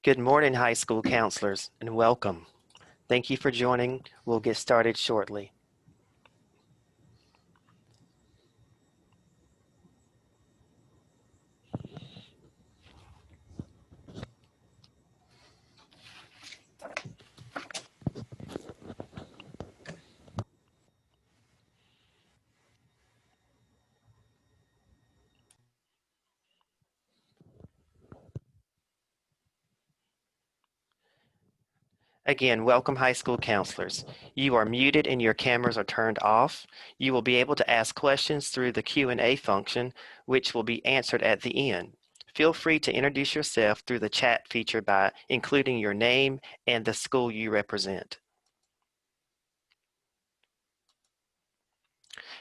Good morning, high school counselors, and welcome. Thank you for joining. We'll get started shortly. Again, welcome high school counselors. You are muted and your cameras are turned off. You will be able to ask questions through the Q&A function, which will be answered at the end. Feel free to introduce yourself through the chat feature by including your name and the school you represent.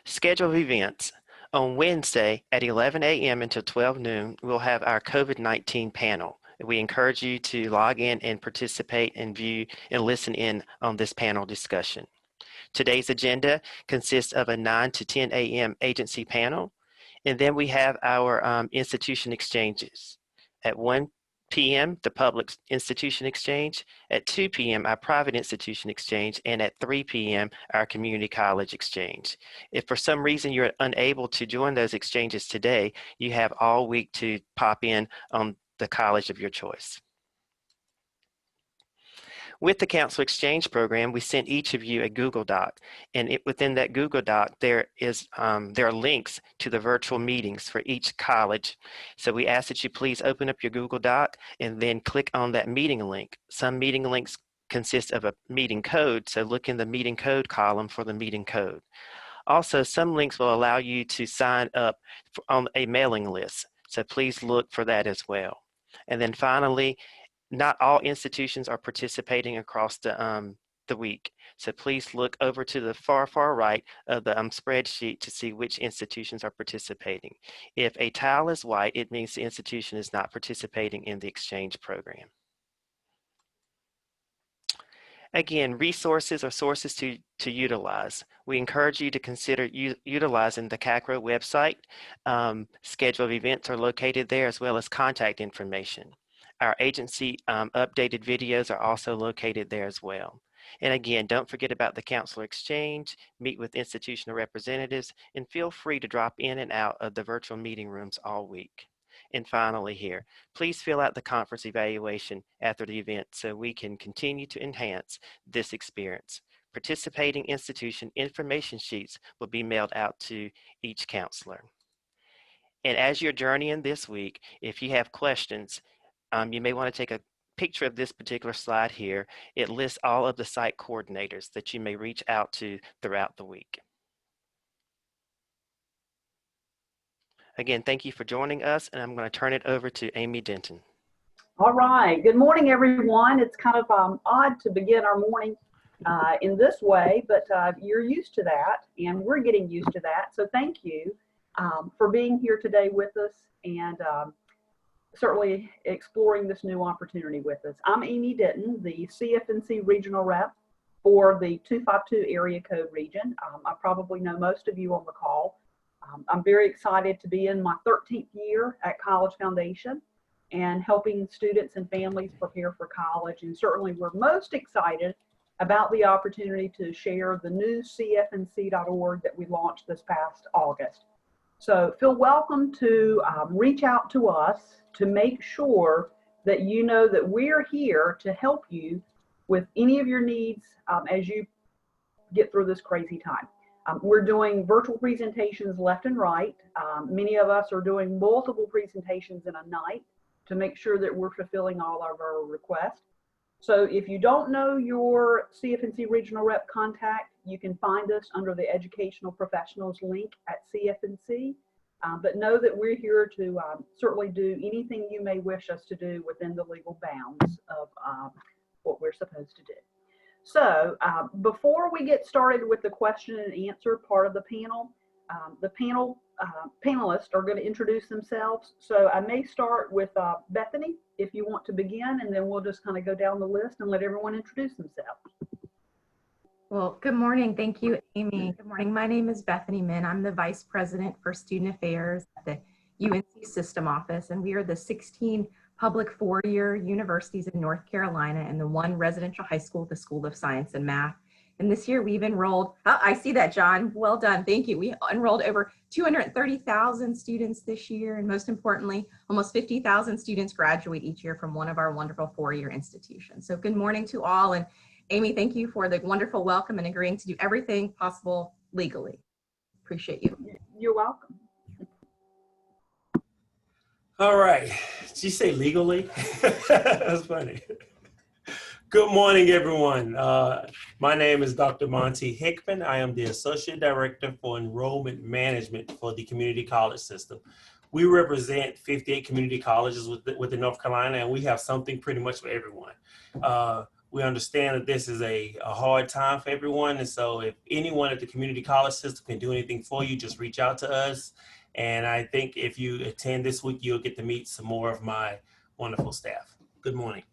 Schedule of events. On Wednesday at 11 a.m. until 12 noon, we'll have our COVID-19 panel. We encourage you to log in and participate and view and listen in on this panel discussion. Today's agenda consists of a 9 to 10 a.m. agency panel, and then we have our institution exchanges. At 1 p.m., the public institution exchange, at 2 p.m., our private institution exchange, and at 3 p.m., our community college exchange. If for some reason you're unable to join those exchanges today, you have all week to pop in on the college of your choice. With the Counselor Exchange Program, we sent each of you a Google Doc, and within that Google Doc, there are links to the virtual meetings for each college. So we ask that you please open up your Google Doc and then click on that meeting link. Some meeting links consist of a meeting code, so look in the meeting code column for the meeting code. Also, some links will allow you to sign up on a mailing list, so please look for that as well. And then finally, not all institutions are participating across the week. So please look over to the far right of the spreadsheet to see which institutions are participating. If a tile is white, it means the institution is not participating in the exchange program. Again, resources are sources to utilize. We encourage you to consider utilizing the CACRAO website. Schedule of events are located there, as well as contact information. Our agency updated videos are also located there as well. And again, don't forget about the counselor exchange, meet with institutional representatives, and feel free to drop in and out of the virtual meeting rooms all week. And finally here, please fill out the conference evaluation after the event so we can continue to enhance this experience. Participating institution information sheets will be mailed out to each counselor. And as you're journeying this week, if you have questions, you may want to take a picture of this particular slide here. It lists all of the site coordinators that you may reach out to throughout the week. Again, thank you for joining us, and I'm going to turn it over to Amy Denton. All right. Good morning, everyone. It's kind of odd to begin our morning in this way, but you're used to that, and we're getting used to that. So thank you for being here today with us and certainly exploring this new opportunity with us. I'm Amy Denton, the CFNC Regional Rep for the 252 area code region. I probably know most of you on the call. I'm very excited to be in my 13th year at College Foundation and helping students and families prepare for college. And certainly we're most excited about the opportunity to share the new cfnc.org that we launched this past August. So feel welcome to reach out to us to make sure that you know that we're here to help you with any of your needs as you get through this crazy time. We're doing virtual presentations left and right. Many of us are doing multiple presentations in a night to make sure that we're fulfilling all of our requests. So if you don't know your CFNC Regional Rep contact, you can find us under the Educational Professionals link at CFNC. But know that we're here to certainly do anything you may wish us to do within the legal bounds of what we're supposed to do. So before we get started with the question and answer part of the panel panelists are going to introduce themselves. So I may start with Bethany, if you want to begin, and then we'll just kind of go down the list and let everyone introduce themselves. Well, good morning. Thank you, Amy. Good morning. My name is Bethany Min. I'm the Vice President for Student Affairs at the UNC System Office, and we are the 16 public four-year universities in North Carolina and the one residential high school, the School of Science and Math. And this year we've enrolled, oh, I see that, John. Well done. Thank you. We enrolled over 230,000 students this year. And most importantly, almost 50,000 students graduate each year from one of our wonderful four-year institutions. So good morning to all. And Amy, thank you for the wonderful welcome and agreeing to do everything possible legally. Appreciate you. You're welcome. All right. Did you say legally? That's funny. Good morning, everyone. My name is Dr. Monty Hickman. I am the Associate Director for Enrollment Management for the Community College System. We represent 58 community colleges within North Carolina, and we have something pretty much for everyone. We understand that this is a hard time for everyone, and so if anyone at the community college system can do anything for you, just reach out to us. And I think if you attend this week, you'll get to meet some more of my wonderful staff. Good morning.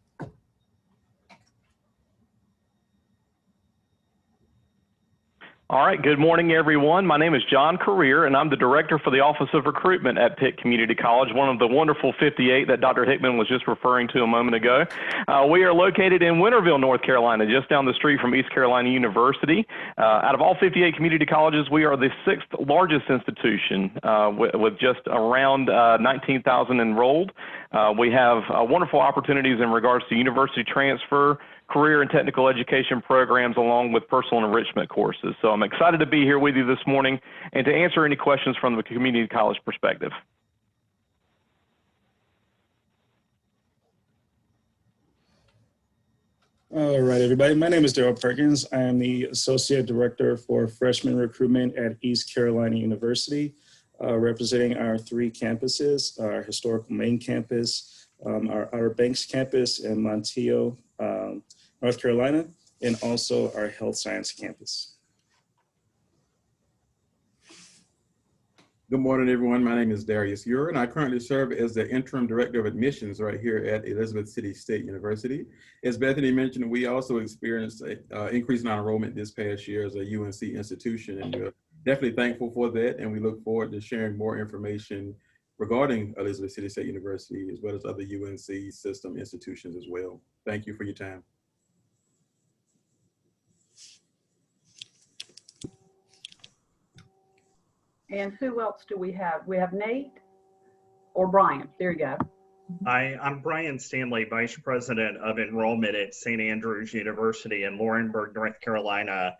All right, good morning, everyone. My name is John Career, and I'm the Director for the Office of Recruitment at Pitt Community College, one of the wonderful 58 that Dr. Hickman was just referring to a moment ago. We are located in Winterville, North Carolina, just down the street from East Carolina University. Out of all 58 community colleges, we are the 6th largest institution with just around 19,000 enrolled. We have wonderful opportunities in regards to university transfer, career and technical education programs, along with personal enrichment courses. So I'm excited to be here with you this morning and to answer any questions from the community college perspective. All right, everybody. My name is Daryl Perkins. I am the Associate Director for Freshman Recruitment at East Carolina University, representing our 3 campuses, our historical main campus, our Outer Banks campus in Montiel, North Carolina, and also our health science campus. Good morning, everyone. My name is Darius Ure, and I currently serve as the Interim Director of Admissions right here at Elizabeth City State University. As Bethany mentioned, we also experienced an increase in our enrollment this past year as a UNC institution, and we're definitely thankful for that, and we look forward to sharing more information regarding Elizabeth City State University, as well as other UNC system institutions as well. Thank you for your time. And who else do we have? We have Nate or Brian. There you go. Hi, I'm Brian Stanley, Vice President of Enrollment at St. Andrews University in Laurinburg, North Carolina.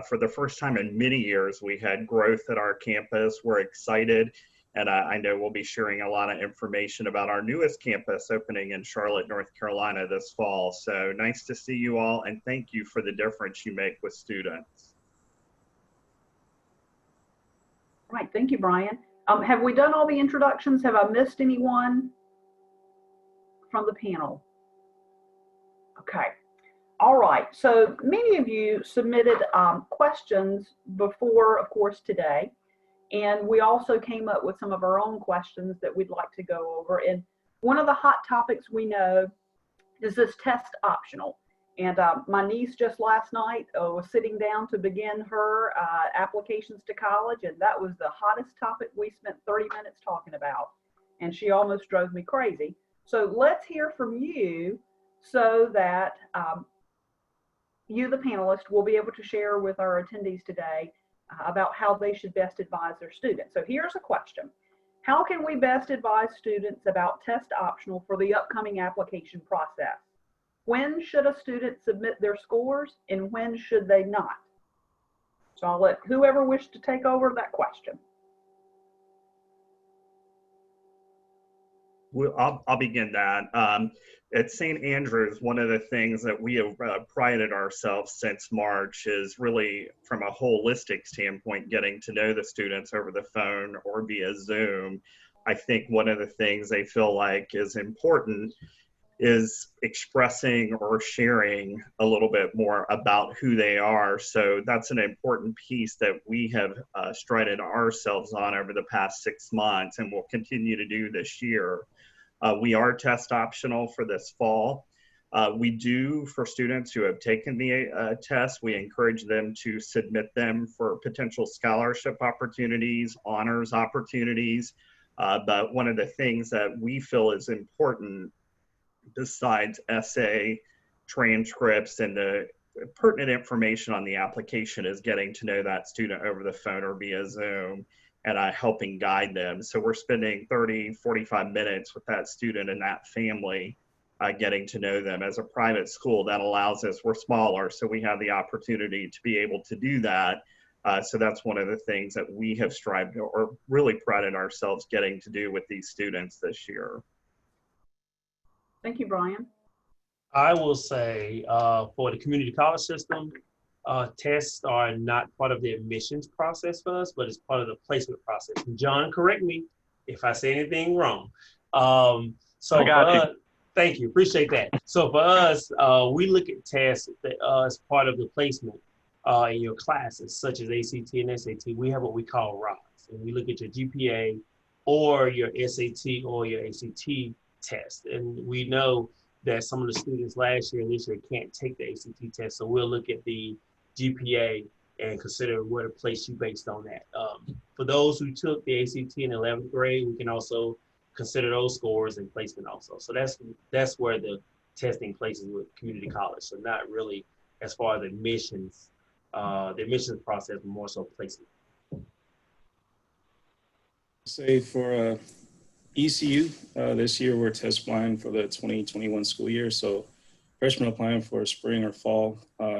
For the first time in many years, we had growth at our campus. We're excited, and I know we'll be sharing a lot of information about our newest campus opening in Charlotte, North Carolina this fall. So nice to see you all, and thank you for the difference you make with students. Right, thank you, Brian. Have we done all the introductions? Have I missed anyone from the panel? Okay, all right. So many of you submitted questions before, of course, today. And we also came up with some of our own questions that we'd like to go over. And one of the hot topics we know is this test optional. And my niece just last night was sitting down to begin her applications to college, and that was the hottest topic we spent 30 minutes talking about. And she almost drove me crazy. So let's hear from you so that you, the panelists, will be able to share with our attendees today about how they should best advise their students. So here's a question. How can we best advise students about test optional for the upcoming application process? When should a student submit their scores and when should they not? So I'll let whoever wishes to take over that question. Well, I'll begin that. At St. Andrews, one of the things that we have prided ourselves since March is really, from a holistic standpoint, getting to know the students over the phone or via Zoom. I think one of the things they feel like is important is expressing or sharing a little bit more about who they are. So that's an important piece that we have strided ourselves on over the past 6 months and will continue to do this year. We are test optional for this fall. We do, for students who have taken the test, we encourage them to submit them for potential scholarship opportunities, honors opportunities. But one of the things that we feel is important besides essay transcripts and the pertinent information on the application is getting to know that student over the phone or via Zoom and helping guide them. So we're spending 30, 45 minutes with that student and that family, getting to know them. As a private school, that allows us, we're smaller, so we have the opportunity to be able to do that. So that's one of the things that we have strived or really prided ourselves getting to do with these students this year. Thank you, Brian. I will say for the community college system, tests are not part of the admissions process for us, but it's part of the placement process. And John, correct me if I say anything wrong. So I got you. Thank you, appreciate that. So for us, we look at tests as part of the placement in your classes, such as ACT and SAT. We have what we call RODS, and we look at your GPA or your SAT or your ACT test. And we know that some of the students last year and this year can't take the ACT test, so we'll look at the GPA and consider where to place you based on that. For those who took the ACT in 11th grade, we can also consider those scores and placement also. So that's where the testing places with community college. So not really as far as the admissions process, but more so placement. Say for ECU, this year we're test blind for the 2021 school year. So freshmen applying for spring or fall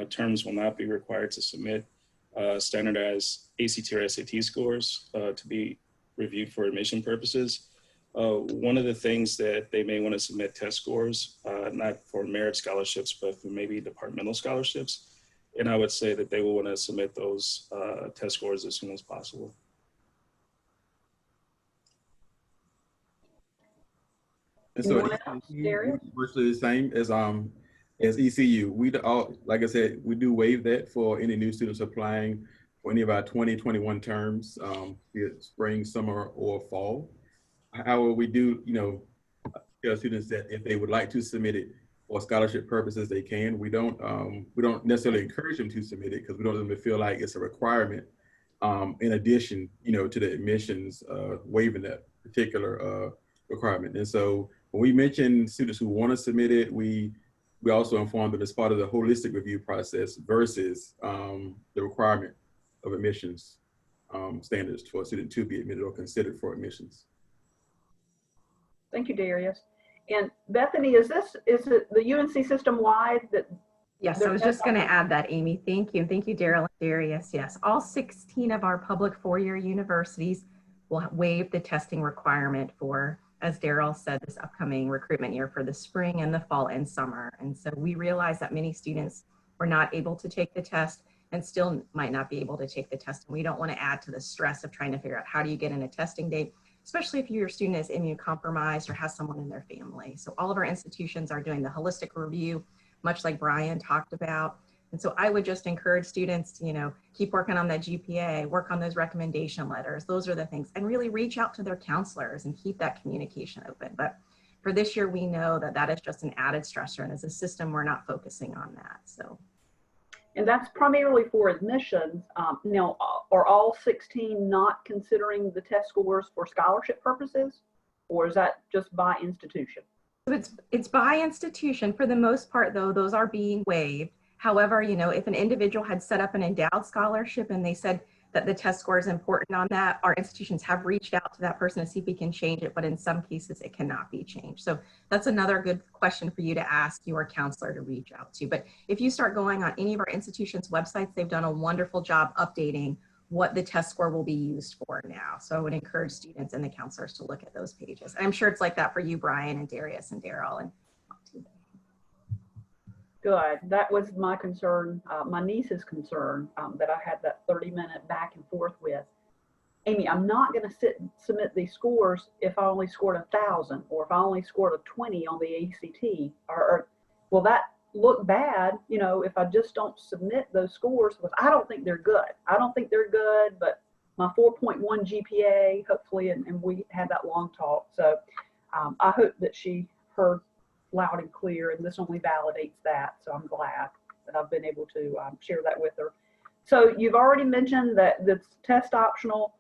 terms will not be required to submit standardized ACT or SAT scores to be reviewed for admission purposes. One of the things that they may want to submit test scores, not for merit scholarships, but for maybe departmental scholarships. And I would say that they will want to submit those test scores as soon as possible. And so Anyone else? Darius? virtually the same as ECU. We all, like I said, we do waive that for any new students applying for any of our 2021 terms, be it spring, summer, or fall. However, we do, tell students that if they would like to submit it for scholarship purposes, they can. We don't necessarily encourage them to submit it because we don't want them to feel like it's a requirement. In addition, to the admissions waiving that particular requirement. And so when we mention students who want to submit it, we also inform them as part of the holistic review process versus the requirement of admissions standards for a student to be admitted or considered for admissions. Thank you, Darius. And Bethany, is it the UNC system wide that? Yes, I was just going to add that, Amy. Thank you. And thank you, Daryl and Darius. Yes, all 16 of our public four-year universities will waive the testing requirement for, as Daryl said, this upcoming recruitment year for the spring and the fall and summer. And so we realize that many students were not able to take the test and still might not be able to take the test. And we don't want to add to the stress of trying to figure out how do you get in a testing date, especially if your student is immunocompromised or has someone in their family. So all of our institutions are doing the holistic review, much like Brian talked about. And so I would just encourage students to, keep working on that GPA, work on those recommendation letters. Those are the things, and really reach out to their counselors and keep that communication open. But for this year, we know that that is just an added stressor. And as a system, we're not focusing on that, so. And that's primarily for admissions. Now, are all 16 not considering the test scores for scholarship purposes, or is that just by institution? So it's by institution. For the most part, though, those are being waived. However, if an individual had set up an endowed scholarship and they said that the test score is important on that, our institutions have reached out to that person to see if we can change it, but in some cases it cannot be changed. So that's another good question for you to ask your counselor to reach out to. But if you start going on any of our institutions' websites, they've done a wonderful job updating what the test score will be used for now. So I would encourage students and the counselors to look at those pages. And I'm sure it's like that for you, Brian and Darius and Daryl. And Good. That was my concern, my niece's concern, that I had that 30-minute back and forth with. Amy, I'm not going to submit these scores if I only scored 1,000 or if I only scored a 20 on the ACT. Or will that look bad, if I just don't submit those scores? Because I don't think they're good. I don't think they're good, but my 4.1 GPA, hopefully, and we had that long talk. So I hope that she heard loud and clear, and this only validates that. So I'm glad that I've been able to share that with her. So you've already mentioned that it's test optional.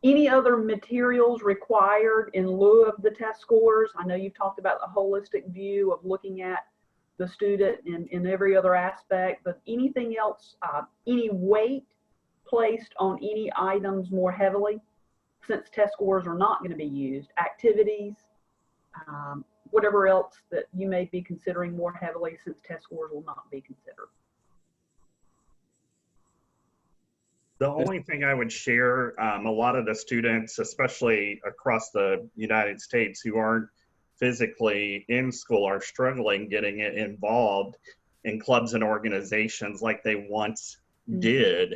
Any other materials required in lieu of the test scores? I know you've talked about the holistic view of looking at the student in every other aspect, but anything else, any weight placed on any items more heavily since test scores are not going to be used? Activities, whatever else that you may be considering more heavily since test scores will not be considered. The only thing I would share, a lot of the students, especially across the United States who aren't physically in school, are struggling getting involved in clubs and organizations like they once did.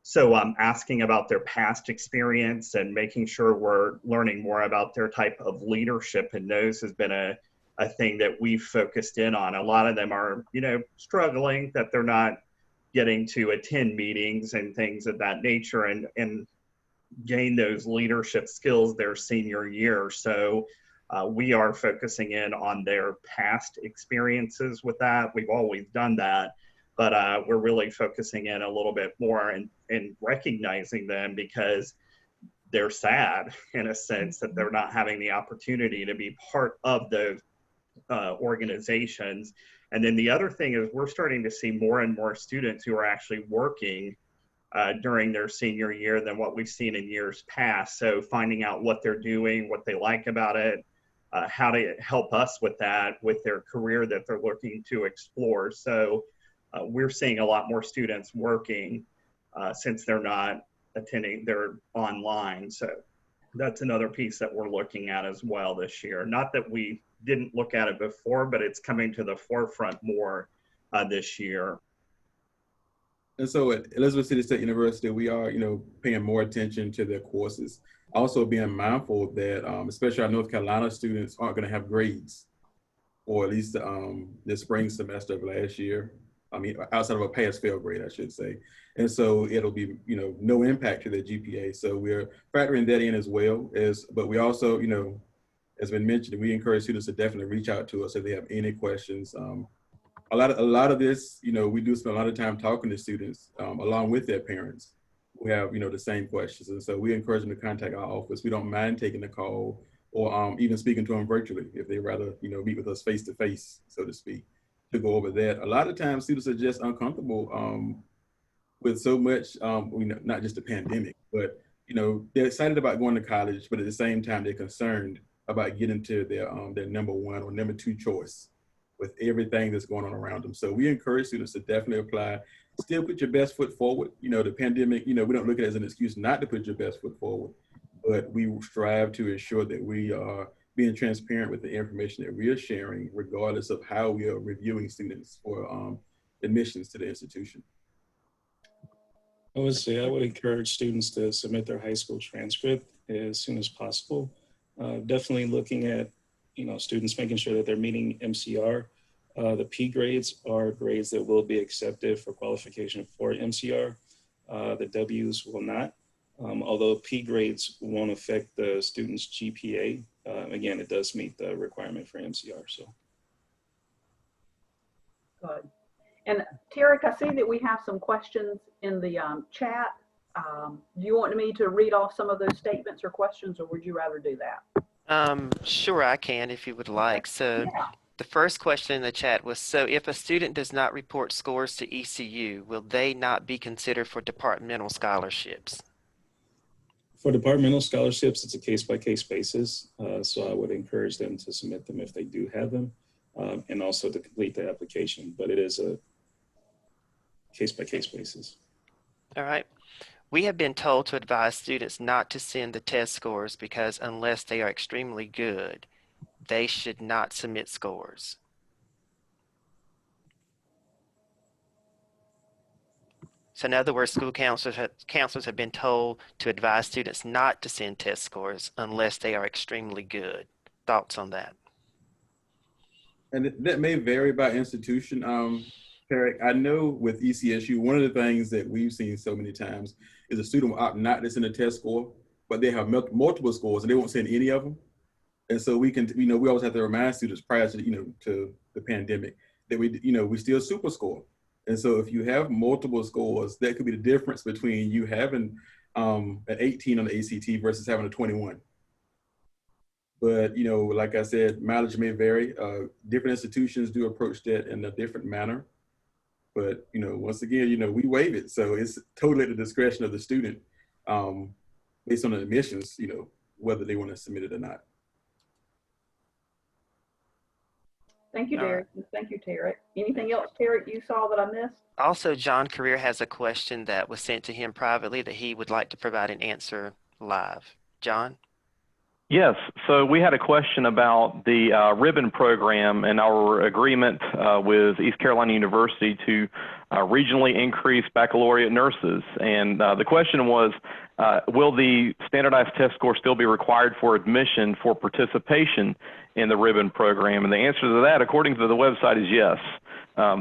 So asking about their past experience and making sure we're learning more about their type of leadership in those has been a thing that we've focused in on. A lot of them are, struggling that they're not getting to attend meetings and things of that nature and gain those leadership skills their senior year. So we are focusing in on their past experiences with that. We've always done that, but we're really focusing in a little bit more and recognizing them because they're sad in a sense that they're not having the opportunity to be part of those organizations. And then the other thing is we're starting to see more and more students who are actually working during their senior year than what we've seen in years past. So finding out what they're doing, what they like about it, how to help us with that, with their career that they're looking to explore. So we're seeing a lot more students working since they're not attending, they're online. So that's another piece that we're looking at as well this year. Not that we didn't look at it before, but it's coming to the forefront more this year. And so at Elizabeth City State University, we are, paying more attention to their courses. Also being mindful that, especially our North Carolina students aren't going to have grades, or at least the spring semester of last year. I mean, outside of a pass-fail grade, I should say. And so it'll be, no impact to their GPA. So we're factoring that in as well. But we also, as been mentioned, we encourage students to definitely reach out to us if they have any questions. A lot of this, we do spend a lot of time talking to students along with their parents who have, the same questions. And so we encourage them to contact our office. We don't mind taking the call or even speaking to them virtually if they rather, meet with us face to face, so to speak, to go over that. A lot of times students are just uncomfortable with so much, not just the pandemic, but, they're excited about going to college, but at the same time, they're concerned about getting to their number one or number two choice with everything that's going on around them. So we encourage students to definitely apply. Still put your best foot forward. The pandemic, we don't look at it as an excuse not to put your best foot forward, but we strive to ensure that we are being transparent with the information that we are sharing, regardless of how we are reviewing students for admissions to the institution. I would say I would encourage students to submit their high school transcript as soon as possible. Definitely looking at students making sure that they're meeting MCR. The P grades are grades that will be accepted for qualification for MCR. The W's will not, although P grades won't affect the student's GPA. Again, it does meet the requirement for MCR. So. Good. And Tarek, I see that we have some questions in the chat. Do you want me to read off some of those statements or questions, or would you rather do that? Sure, I can if you would like. So Yeah. the first question in the chat was, so if a student does not report scores to ECU, will they not be considered for departmental scholarships? For departmental scholarships, it's a case-by-case basis. So I would encourage them to submit them if they do have them, and also to complete the application. But it is a case-by-case basis. All right. We have been told to advise students not to send the test scores because unless they are extremely good, they should not submit scores. So in other words, school counselors have been told to advise students not to send test scores unless they are extremely good. Thoughts on that? And that may vary by institution. Tarek, I know with ECSU, one of the things that we've seen so many times is a student will opt not to send a test score, but they have multiple scores and they won't send any of them. And so we can, we always have to remind students prior to, to the pandemic that we still super score. And so if you have multiple scores, that could be the difference between you having at 18 on the ACT versus having a 21. But, you know, like I said, mileage may vary. Different institutions do approach that in a different manner. But, you know, once again, you know, we waive it. So it's totally at the discretion of the student based on the admissions, you know, whether they want to submit it or not. Thank you, Derek. Thank you, Tarek. Anything else, Tarek, you saw that I missed? Also, John Career has a question that was sent to him privately that he would like to provide an answer live. John? Yes, so we had a question about the ribbon program and our agreement with East Carolina University to regionally increase baccalaureate nurses. And the question was, will the standardized test score still be required for admission for participation in the ribbon program? And the answer to that, according to the website, is yes.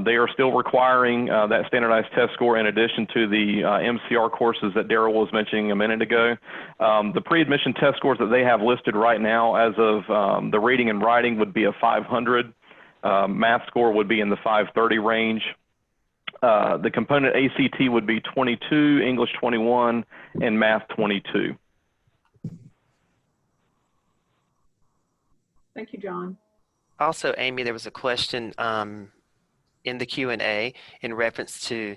They are still requiring that standardized test score in addition to the MCR courses that Daryl was mentioning a minute ago. The pre-admission test scores that they have listed right now as of the reading and writing would be a 500. Math score would be in the 530 range. The component ACT would be 22, English 21, and Math 22. Thank you, John. Also, Amy, there was a question in the Q&A in reference to,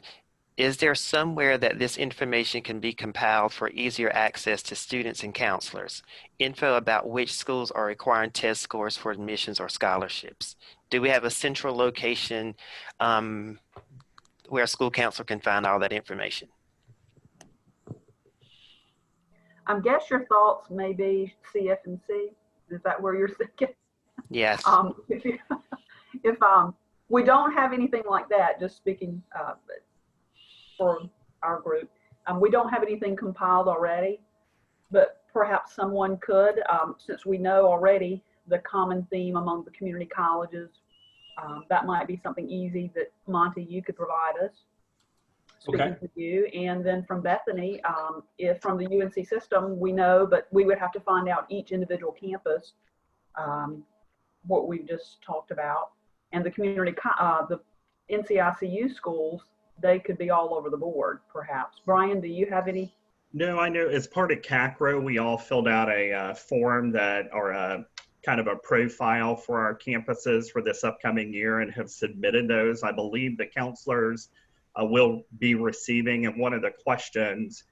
is there somewhere that this information can be compiled for easier access to students and counselors? Info about which schools are requiring test scores for admissions or scholarships. Do we have a central location where a school counselor can find all that information? I guess your thoughts may be CF&C. Is that where you're thinking? Yes. If we don't have anything like that, just speaking for our group, we don't have anything compiled already, but perhaps someone could, since we know already the common theme among the community colleges, that might be something easy that Monty, you could provide us. Speaking to you, and then from Bethany, if from the UNC system, we know, but we would have to find out each individual campus, what we've just talked about, and the community, the NCICU schools, they could be all over the board, perhaps. Brian, do you have any? No, I know as part of CACRAO, we all filled out a form that, or a kind of a profile for our campuses for this upcoming year and have submitted those. I believe the counselors will be receiving, and one of the questions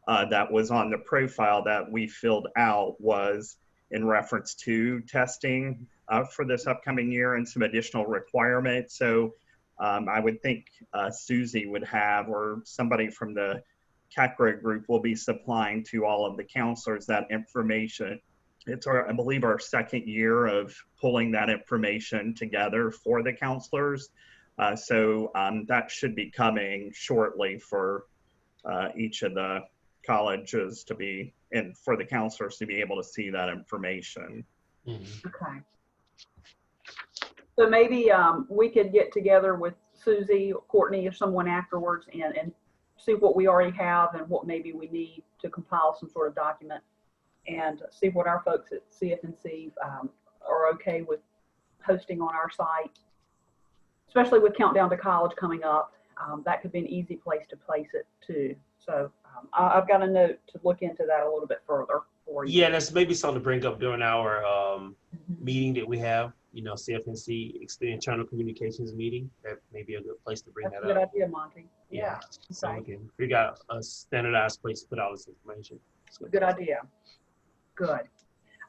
that was on the profile that we filled out was in reference to testing for this upcoming year and some additional requirements. So I would think Susie would have, or somebody from the CACRAO group will be supplying to all of the counselors that information. It's I believe our second year of pulling that information together for the counselors. So that should be coming shortly for each of the colleges to be, and for the counselors to be able to see that information. Okay. So maybe we could get together with Susie, Courtney, or someone afterwards and see what we already have and what maybe we need to compile some sort of document, and see what our folks at CF&C are okay with hosting on our site. Especially with Countdown to College coming up, that could be an easy place to place it too. So I've got a note to look into that a little bit further for you. Yeah, that's maybe something to bring up during our meeting that we have, you know, CF&C internal communications meeting. That may be a good place to bring That's that a good up. idea, Monty. Yeah. So Okay. we can figure out a standardized place to put all this information. Good idea. Good.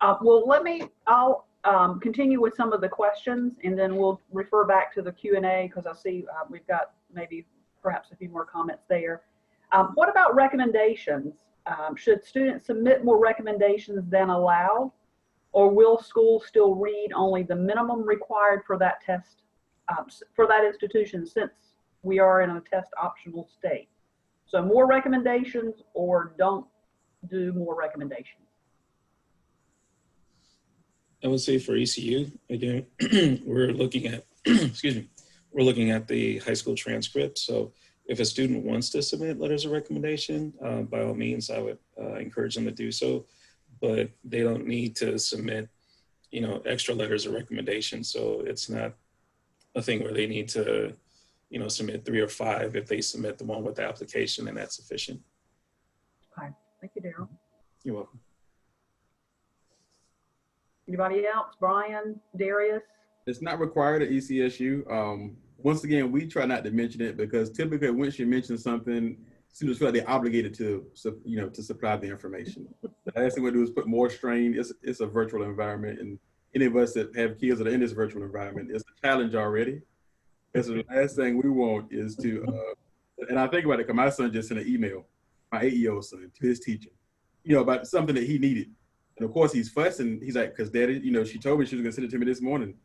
Well, I'll continue with some of the questions, and then we'll refer back to the Q&A because I see we've got maybe perhaps a few more comments there. What about recommendations? Should students submit more recommendations than allowed, or will schools still read only the minimum required for that test, for that institution, since we are in a test optional state? So more recommendations, or don't do more recommendations? I would say for ECU, again, we're looking at, excuse me, we're looking at the high school transcript. So if a student wants to submit letters of recommendation, by all means, I would encourage them to do so, but they don't need to submit, you know, extra letters of recommendation. So it's not a thing where they need to, you know, submit 3 or 5. If they submit the one with the application, then that's sufficient. Okay, thank you, Daryl. You're welcome. Anybody else? Brian, Darius? It's not required at ECSU. Once again, we try not to mention it because typically once you mention something, students feel like they're obligated to supply the information. The last thing we do is put more strain. It's a virtual environment, and any of us that have kids that are in this virtual environment, it's a challenge already. And so the last thing we want is to, and I think about it because my son just sent an email, my 8-year-old son, to his teacher, about something that he needed. And of course he's fussing. He's like, because daddy, she told me she was gonna send it to me this morning.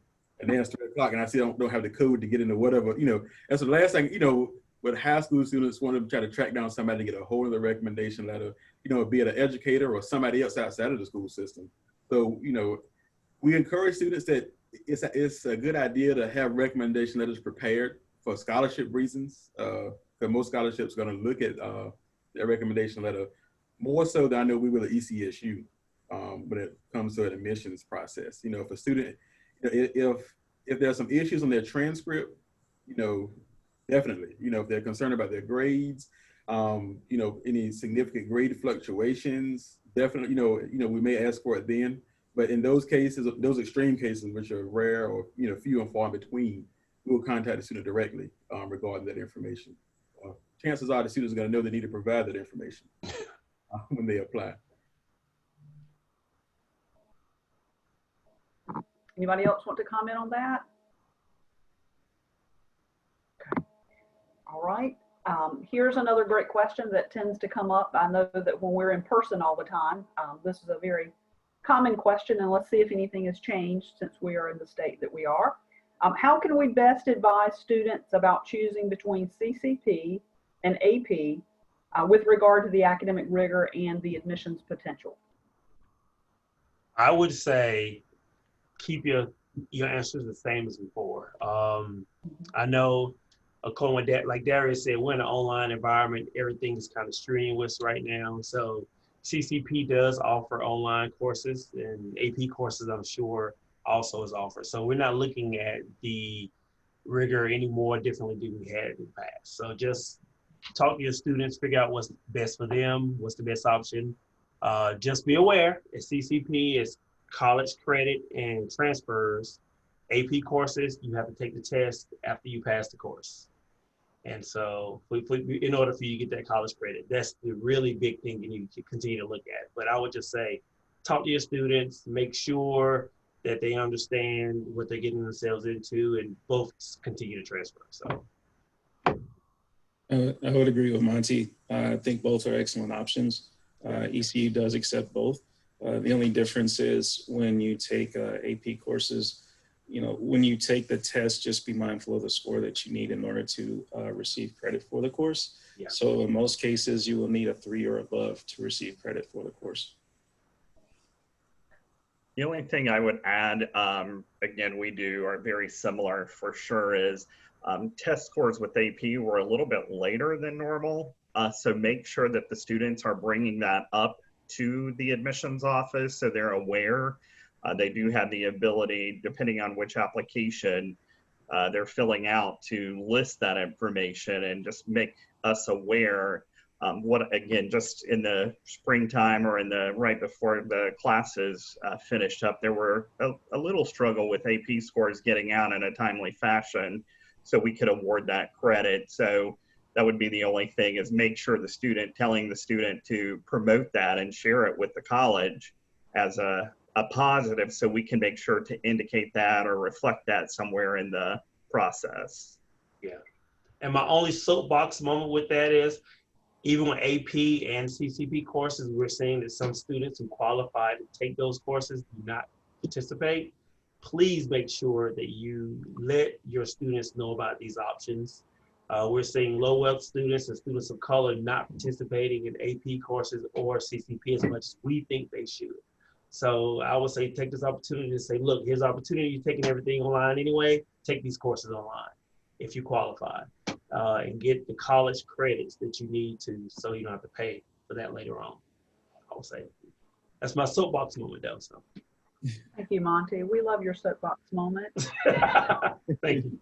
And then it's 3 o'clock and I still don't have the code to get into whatever, And so the last thing, with high school students want to try to track down somebody to get a hold of the recommendation letter, be it an educator or somebody else outside of the school system. So, we encourage students that it's a good idea to have recommendation letters prepared for scholarship reasons. Because most scholarships are going to look at their recommendation letter more so than I know we will at ECSU when it comes to an admissions process. If a student, if there's some issues on their transcript, definitely, if they're concerned about their grades, any significant grade fluctuations, definitely, we may ask for it then. But in those cases, those extreme cases, which are rare or, few and far in between, we will contact the student directly regarding that information. Chances are the students are going to know they need to provide that information when they apply. Anybody else want to comment on that? Okay. All right. Here's another great question that tends to come up. I know that when we're in person all the time, this is a very common question, and let's see if anything has changed since we are in the state that we are. How can we best advise students about choosing between CCP and AP with regard to the academic rigor and the admissions potential? I would say keep your answers the same as before. I know, according with that, like Darius said, we're in an online environment. Everything is kind of strenuous right now. So CCP does offer online courses, and AP courses, I'm sure, also is offered. So we're not looking at the rigor any more differently than we had in the past. So just talk to your students, figure out what's best for them, what's the best option. Just be aware, at CCP, it's college credit and transfers. AP courses, you have to take the test after you pass the course. And so in order for you to get that college credit, that's the really big thing you need to continue to look at. But I would just say, talk to your students, make sure that they understand what they're getting themselves into, and both continue to transfer. So I would agree with Monty. I think both are excellent options. ECU does accept both. The only difference is when you take AP courses, when you take the test, just be mindful of the score that you need in order to receive credit for the course. Yeah. So in most cases, you will need a 3 or above to receive credit for the course. The only thing I would add, again, we do are very similar for sure, is test scores with AP were a little bit later than normal. So make sure that the students are bringing that up to the admissions office so they're aware. They do have the ability, depending on which application they're filling out, to list that information and just make us aware. Again, just in the springtime or right before the classes finished up, there were a little struggle with AP scores getting out in a timely fashion so we could award that credit. So that would be the only thing, is make sure telling the student to promote that and share it with the college as a positive, so we can make sure to indicate that or reflect that somewhere in the process. Yeah. And my only soapbox moment with that is, even with AP and CCP courses, we're seeing that some students who qualify to take those courses do not participate. Please make sure that you let your students know about these options. We're seeing low wealth students and students of color not participating in AP courses or CCP as much as we think they should. So I would say take this opportunity to say, look, here's an opportunity. You're taking everything online anyway. Take these courses online if you qualify, and get the college credits that you need to, so you don't have to pay for that later on. I would say that's my soapbox moment, though. So thank you, Monty. We love your soapbox moment. Thank you.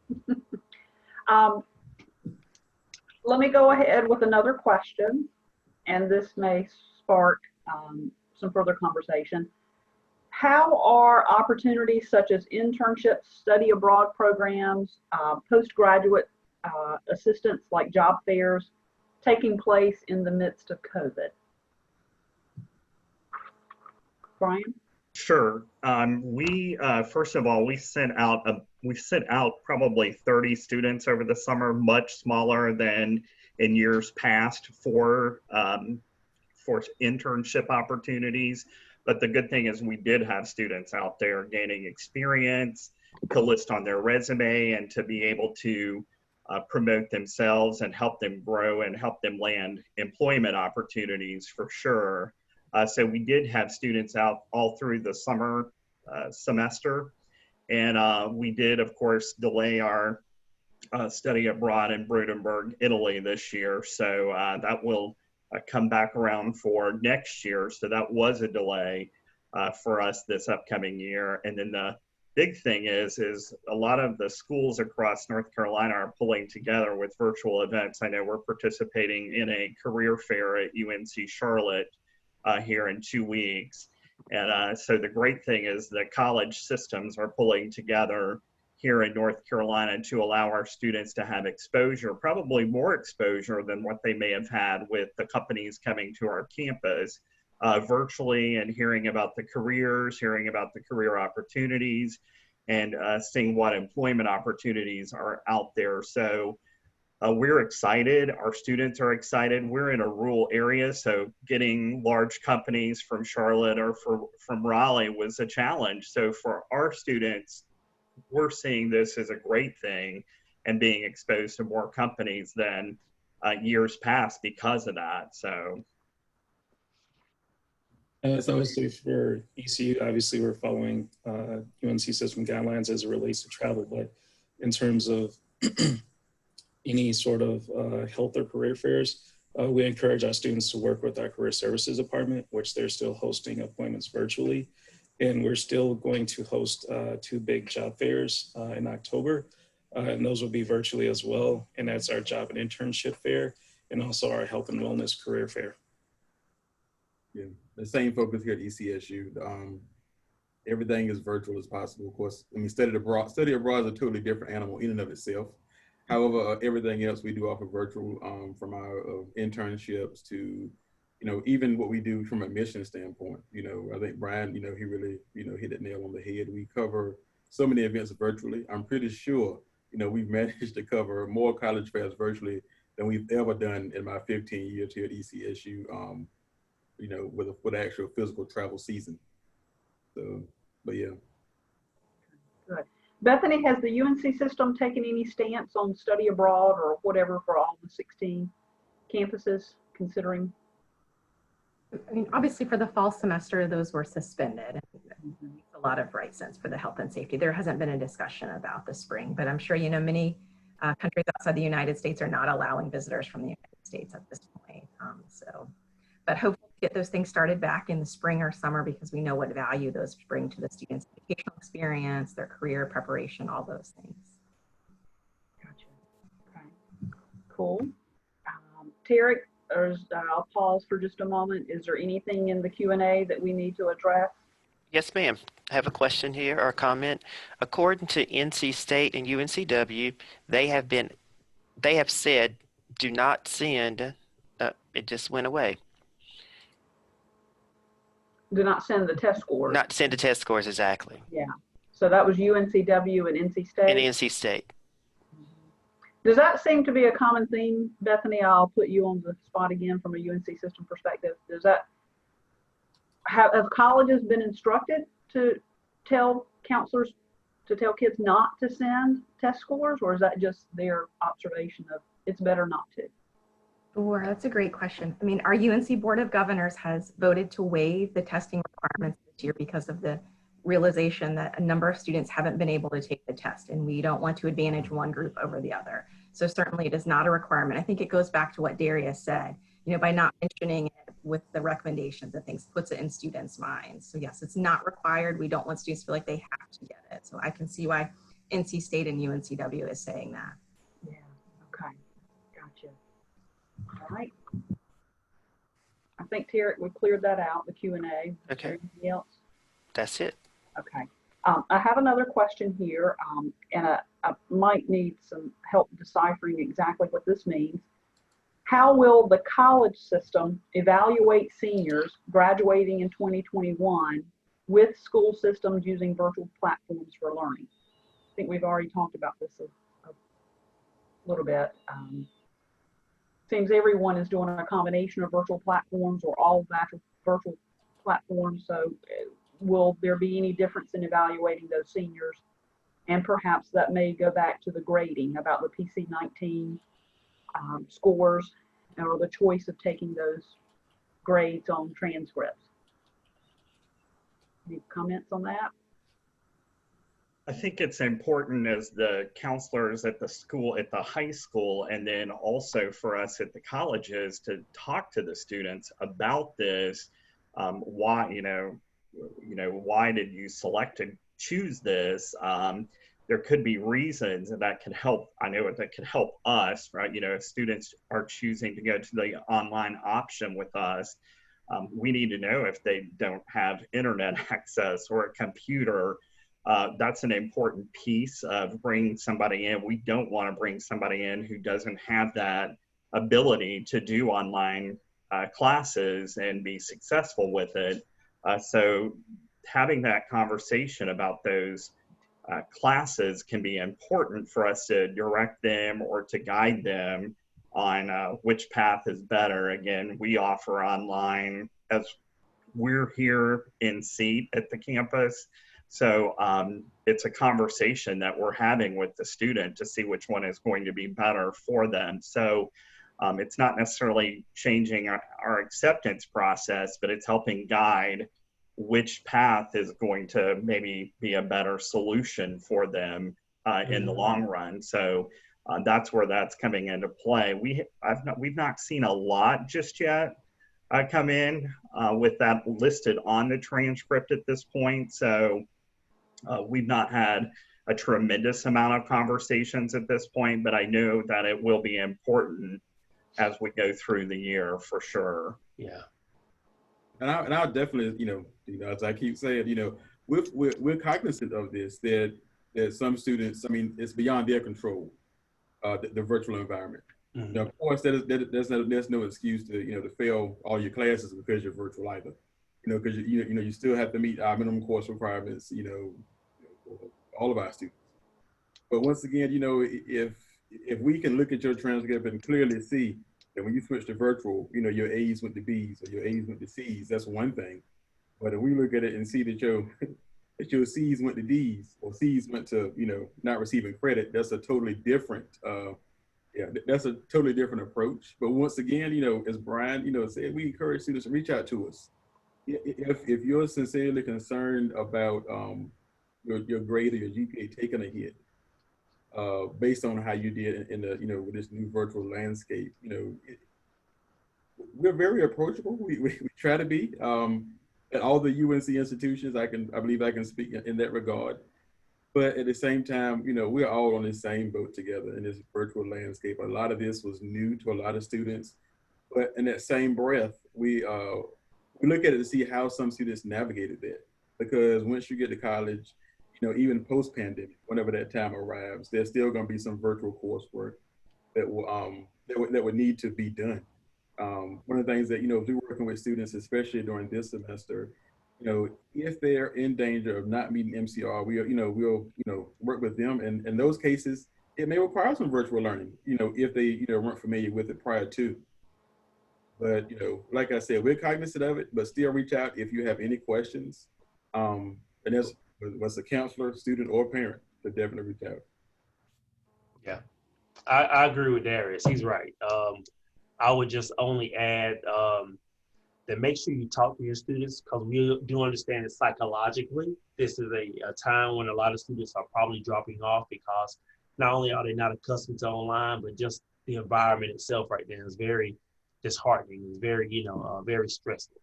Let me go ahead with another question. and this may spark some further conversation. How are opportunities such as internships, study abroad programs, postgraduate assistance like job fairs taking place in the midst of COVID? Brian? Sure. We first of all, we sent out probably 30 students over the summer, much smaller than in years past for internship opportunities. But the good thing is we did have students out there gaining experience to list on their resume and to be able to promote themselves and help them grow and help them land employment opportunities for sure. So we did have students out all through the summer semester. And we did, of course, delay our study abroad in Brandenburg, Italy this year. So that will come back around for next year. So that was a delay for us this upcoming year. And then the big thing is a lot of the schools across North Carolina are pulling together with virtual events. I know we're participating in a career fair at UNC Charlotte here in 2 weeks. And so the great thing is that college systems are pulling together here in North Carolina to allow our students to have exposure, probably more exposure than what they may have had with the companies coming to our campus virtually, and hearing about the careers, hearing about the career opportunities, and seeing what employment opportunities are out there. So we're excited. Our students are excited. We're in a rural area, so getting large companies from Charlotte or from Raleigh was a challenge. So for our students, we're seeing this as a great thing and being exposed to more companies than years past because of that. So. So for ECU, obviously we're following UNC system guidelines as it relates to travel, but in terms of any sort of health or career fairs, we encourage our students to work with our career services department, which they're still hosting appointments virtually. And we're still going to host 2 big job fairs in October, and those will be virtually as well. And that's our job and internship fair, and also our health and wellness career fair. Yeah, the same focus here at ECSU. Everything is virtual as possible. Of course, I mean, study abroad is a totally different animal in and of itself. However, everything else we do offer virtual, from our internships to, even what we do from a mission standpoint. I think Brian, he really, hit the nail on the head. We cover so many events virtually. I'm pretty sure, we've managed to cover more college fairs virtually than we've ever done in my 15 years here at ECSU, with actual physical travel season. So, but yeah. Good. Bethany, has the UNC system taken any stance on study abroad or whatever for all the 16 campuses, considering? I mean, obviously for the fall semester, those were suspended. It makes a lot of right sense for the health and safety. There hasn't been a discussion about the spring, but I'm sure, many countries outside the United States are not allowing visitors from the United States at this point. But hopefully get those things started back in the spring or summer, because we know what value those bring to the students' educational experience, their career preparation, all those things. Gotcha. Okay. Cool. Tarek, I'll pause for just a moment. Is there anything in the Q&A that we need to address? Yes, ma'am. I have a question here or a comment. According to NC State and UNCW, they have said, do not send, it just went away. Do not send the test scores. Not send the test scores, exactly. Yeah. So that was UNCW and NC State? And NC State. Does that seem to be a common theme, Bethany? I'll put you on the spot again from a UNC system perspective. Does that, have colleges been instructed to tell counselors, to tell kids not to send test scores, or is that just their observation of it's better not to? Sure, that's a great question. I mean, our UNC Board of Governors has voted to waive the testing requirements this year because of the realization that a number of students haven't been able to take the test, and we don't want to advantage one group over the other. So certainly it is not a requirement. I think it goes back to what Darius said, by not mentioning it with the recommendations and things, puts it in students' minds. So yes, it's not required. We don't want students to feel like they have to get it. So I can see why NC State and UNCW is saying that. Yeah, okay, gotcha. All right. think, Tarek, we cleared that out, the Q&A. Okay. Anything else? That's it. Okay. I have another question here, and I might need some help deciphering exactly what this means. How will the college system evaluate seniors graduating in 2021 with school systems using virtual platforms for learning? I think we've already talked about this a little bit. Seems everyone is doing a combination of virtual platforms or all virtual platforms. So will there be any difference in evaluating those seniors? And perhaps that may go back to the grading about the PC-19 scores, or the choice of taking those grades on transcripts. Any comments on that? I think it's important as the counselors at the school, at the high school, and then also for us at the colleges to talk to the students about this. Why, why did you select to choose this? There could be reasons that could help. I know that could help us, right? If students are choosing to go to the online option with us, we need to know if they don't have internet access or a computer. That's an important piece of bringing somebody in. We don't want to bring somebody in who doesn't have that ability to do online classes and be successful with it. So having that conversation about those classes can be important for us to direct them or to guide them on which path is better. Again, we offer online as we're here in seat at the campus. So it's a conversation that we're having with the student to see which one is going to be better for them. So it's not necessarily changing our acceptance process, but it's helping guide which path is going to maybe be a better solution for them in the long run. So that's where that's coming into play. We've not seen a lot just yet come in with that listed on the transcript at this point. So we've not had a tremendous amount of conversations at this point, but I know that it will be important as we go through the year for sure. Yeah. And I'll definitely, as I keep saying, we're cognizant of this, that some students, it's beyond their control, the virtual environment. Mm-hmm. Now, of course, there's no excuse to fail all your classes because you're virtual either. Because you still have to meet our minimum course requirements, all of our students. But once again, if we can look at your transcript and clearly see that when you switch to virtual, your A's went to B's or your A's went to C's, that's one thing. But if we look at it and see that your C's went to D's or C's went to, not receiving credit, that's a totally different, that's a totally different approach. But once again, as Brian, said, we encourage students to reach out to us. If you're sincerely concerned about your grade or your GPA taking a hit, based on how you did in the with this new virtual landscape, we're very approachable. We try to be at all the UNC institutions. I believe I can speak in that regard. But at the same time, we're all on the same boat together in this virtual landscape. A lot of this was new to a lot of students, but in that same breath, we look at it to see how some students navigated that. Because once you get to college, even post-pandemic, whenever that time arrives, there's still going to be some virtual coursework that would need to be done. One of the things that, if we're working with students, especially during this semester, if they're in danger of not meeting MCR, we'll work with them. And in those cases, it may require some virtual learning, if they, weren't familiar with it prior to. But, like I said, we're cognizant of it, but still reach out if you have any questions. And there's a counselor, student, or parent, to definitely reach out. Yeah, I agree with Darius. He's right. I would just only add that make sure you talk to your students, because we do understand that psychologically, this is a time when a lot of students are probably dropping off because not only are they not accustomed to online, but just the environment itself right now is very disheartening. It's very, very stressful.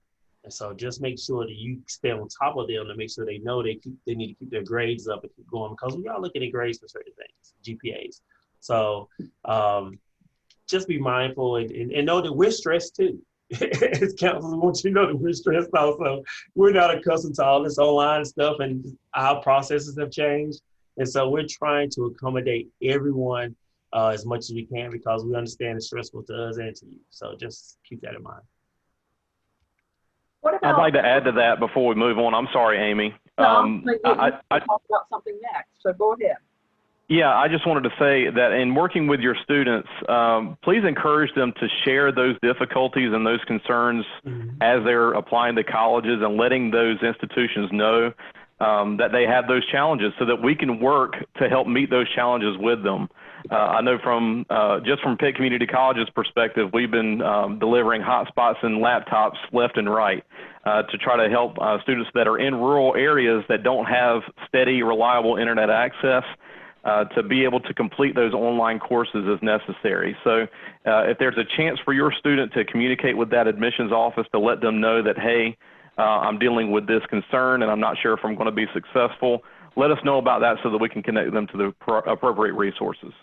And so just make sure that you stay on top of them to make sure they know they need to keep their grades up and keep going, because we are looking at grades for certain things, GPAs. So just be mindful and know that we're stressed too. as counselors want you to know that we're stressed out. So we're not accustomed to all this online stuff, and our processes have changed. And so we're trying to accommodate everyone as much as we can, because we understand it's stressful to us and to you. So just keep that in mind. What about? I'd like to add to that before we move on. I'm sorry, Amy. No, I talk about something next. So go ahead. Yeah, I just wanted to say that in working with your students, please encourage them to share those difficulties and those concerns as they're applying to colleges, and letting those institutions know that they have those challenges, so that we can work to help meet those challenges with them. I know from just from Pitt Community College's perspective, we've been delivering hotspots and laptops left and right to try to help students that are in rural areas that don't have steady, reliable internet access to be able to complete those online courses as necessary. So if there's a chance for your student to communicate with that admissions office to let them know that, hey, I'm dealing with this concern and I'm not sure if I'm going to be successful, let us know about that so that we can connect them to the appropriate resources.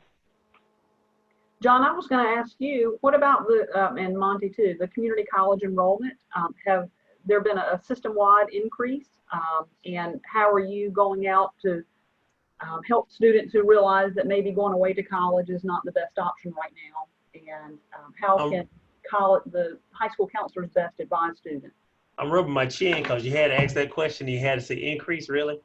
John, I was going to ask you, what about the, and Monty too, the community college enrollment? Have there been a system-wide increase? And how are you going out to help students who realize that maybe going away to college is not the best option right now? And how can the high school counselors best advise students? I'm rubbing my chin because you had to ask that question. You had to say increase, really?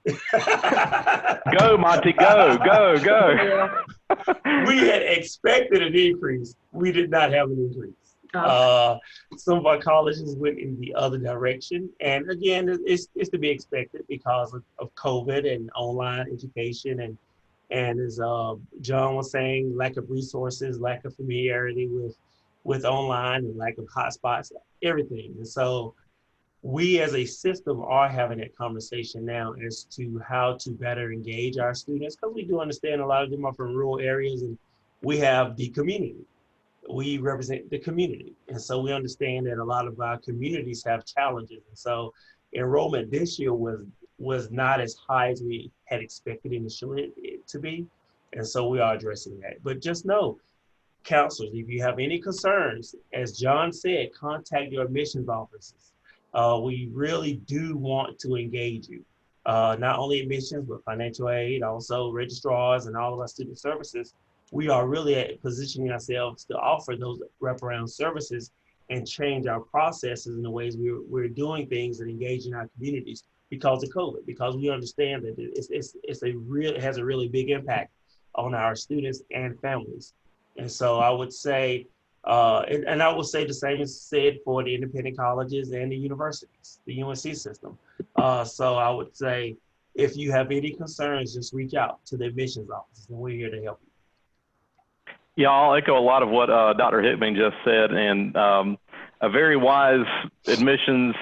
Go, Monty, go, go, go. Yeah. We had expected an increase. We did not have an increase. Some of our colleges went in the other direction. And again, it's to be expected because of COVID and online education. And as John was saying, lack of resources, lack of familiarity with online, and lack of hotspots, everything. And so we as a system are having that conversation now as to how to better engage our students, because we do understand a lot of them are from rural areas, and we have the community. We represent the community. And so we understand that a lot of our communities have challenges. And so enrollment this year was not as high as we had expected initially it to be. And so we are addressing that. But just know, counselors, if you have any concerns, as John said, contact your admissions offices. We really do want to engage you. Not only admissions, but financial aid, also registrars and all of our student services. We are really positioning ourselves to offer those wraparound services and change our processes in the ways we're doing things and engaging our communities because of COVID, because we understand that it has a really big impact on our students and families. And so I would say, and I will say the same is said for the independent colleges and the universities, the UNC system. So I would say, if you have any concerns, just reach out to the admissions offices, and we're here to help you. Yeah, I'll echo a lot of what Dr. Hickman just said, and a very wise admissions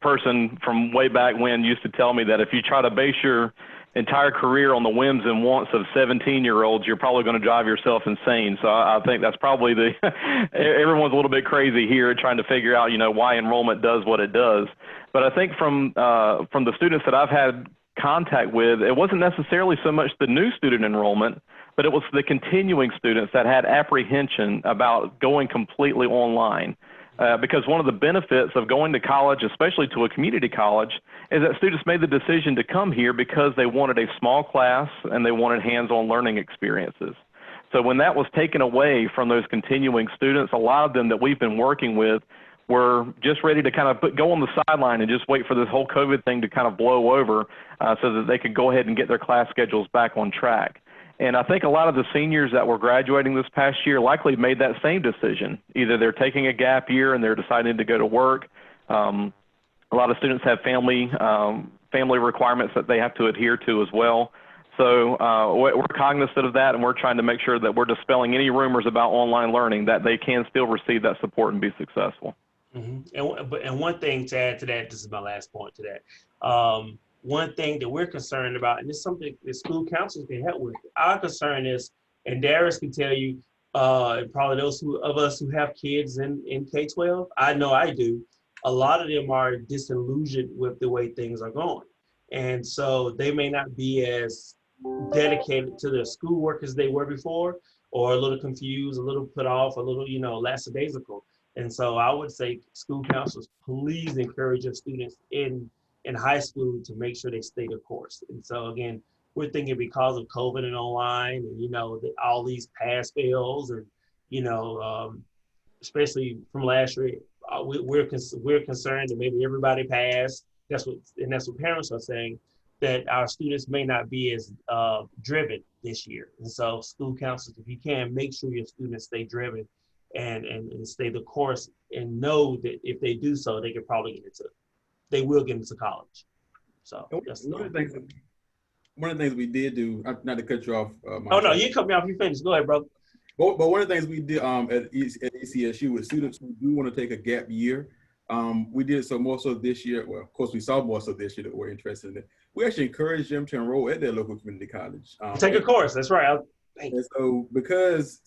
person from way back when used to tell me that if you try to base your entire career on the whims and wants of 17-year-olds, you're probably going to drive yourself insane. So I think that's probably everyone's a little bit crazy here trying to figure out, why enrollment does what it does. But I think from the students that I've had contact with, it wasn't necessarily so much the new student enrollment, but it was the continuing students that had apprehension about going completely online. Because one of the benefits of going to college, especially to a community college, is that students made the decision to come here because they wanted a small class and they wanted hands-on learning experiences. So when that was taken away from those continuing students, a lot of them that we've been working with were just ready to kind of go on the sideline and just wait for this whole COVID thing to kind of blow over so that they could go ahead and get their class schedules back on track. And I think a lot of the seniors that were graduating this past year likely made that same decision. Either they're taking a gap year and they're deciding to go to work. A lot of students have family requirements that they have to adhere to as well. So we're cognizant of that, and we're trying to make sure that we're dispelling any rumors about online learning, that they can still receive that support and be successful. Mm-hmm. And one thing to add to that, this is my last point to that. One thing that we're concerned about, and this is something that school counselors can help with. Our concern is, and Darius can tell you, and probably those of us who have kids in K-12, I know I do, a lot of them are disillusioned with the way things are going. And so they may not be as dedicated to their schoolwork as they were before, or a little confused, a little put off, a little, lackadaisical. And so I would say school counselors, please encourage your students in high school to make sure they stay the course. And so again, we're thinking because of COVID and online and, all these pass fails and, especially from last year, we're concerned that maybe everybody passed. That's what parents are saying, that our students may not be as driven this year. And so school counselors, if you can, make sure your students stay driven and stay the course, and know that if they do so, they will get into college. So that's one of the things we did do, not to cut you off. Oh no, you cut me off. You finished. Go ahead, bro. But one of the things we did at ECSU with students who do want to take a gap year, we did so more so this year. Well, of course, we saw more so this year that we're interested in it. We actually encouraged them to enroll at their local community college. Take a course. That's right. And so because